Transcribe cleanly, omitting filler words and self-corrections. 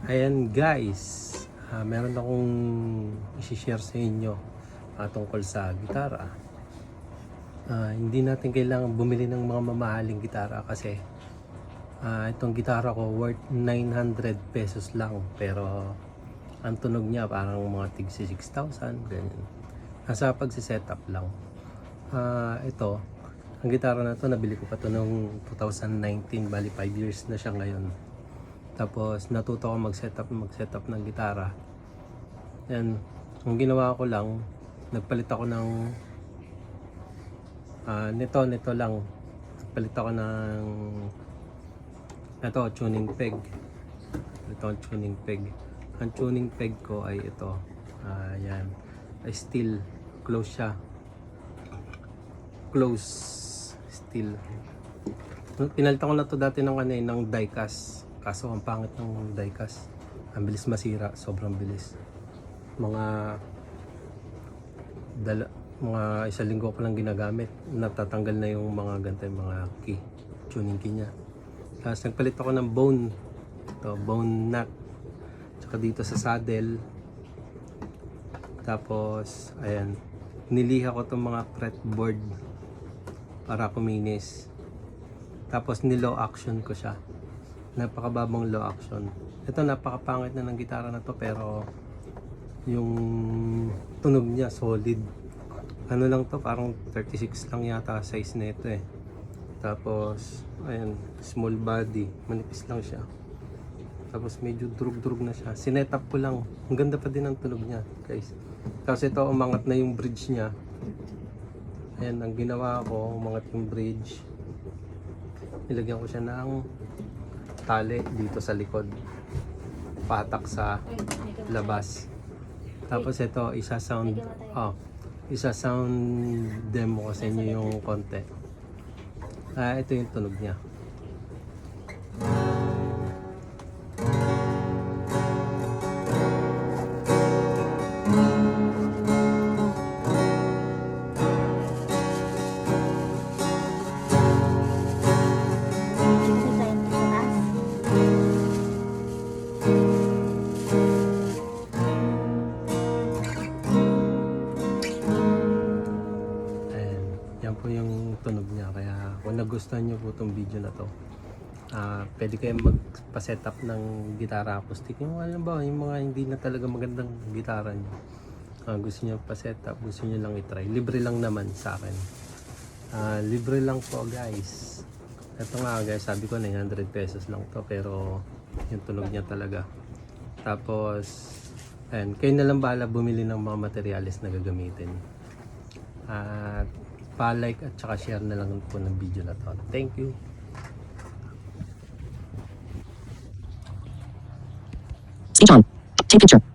Ayan guys, meron akong isi-share sa inyo tungkol sa gitara. Hindi natin kailangan bumili ng mga mamahaling gitara kasi itong gitara ko worth 900 pesos lang, pero ang tunog niya parang mga tig 6,000 ganyan. Nasa pagsisetup lang. Ito, ang gitara na to nabili ko pa to noong 2019, bali 5 years na siya ngayon. Tapos natuto ako mag-setup ng gitara. Yan, ang ginawa ko lang, nagpalit ako ng nito lang. Nagpalit ako ng tuning peg. Ito ang tuning peg. Ang tuning peg ko ay ito. Yan. Ay steel. Close siya. Close. Steel. Pinalitan ko na to dati ng diecast. Kaso ang pangit ng diecast. Ang bilis masira. Sobrang bilis. Mga isang linggo ko lang ginagamit. Natatanggal na yung mga ganito, mga key. Tuning key niya. Tapos nagpalit ako ng bone. Ito, bone nut. Tsaka dito sa saddle. Tapos, ayan. Niliha ko itong mga fretboard para kuminis. Tapos nilow action ko siya. Napakababang low action. Ito napakapangit na ng gitara na to, pero yung tunog niya solid. Ano lang to, parang 36 lang yata size na ito eh. Tapos ayan, small body, manipis lang siya. Tapos medyo drug na siya. Sinetup ko lang. Ang ganda pa din ang tunog niya, guys. Tapos ito, umangat na yung bridge niya. Ayan, ang ginawa ko, umangat yung bridge. Nilagyan ko siya ng tali dito sa likod, patak sa labas. Tapos ito, isa sound demo ko sa inyo yung konti. Ito yung tunog niya. Yan po yung tunog niya. Kaya kung nagustuhan nyo po itong video na to, pwede kayong magpa-setup ng gitara acoustic. Yung alam ba, yung mga hindi na talaga magandang gitara nyo, gusto nyo pa-setup, gusto nyo lang i-try, libre lang naman sa akin. Libre lang po guys. Ito nga guys, sabi ko 900 pesos lang to, pero yung tunog niya talaga. Tapos ayan, kayo na lang bahala bumili ng mga materials na gagamitin. At pa-like at saka share na lang po ng video na to. Thank you. Speech on. Take picture.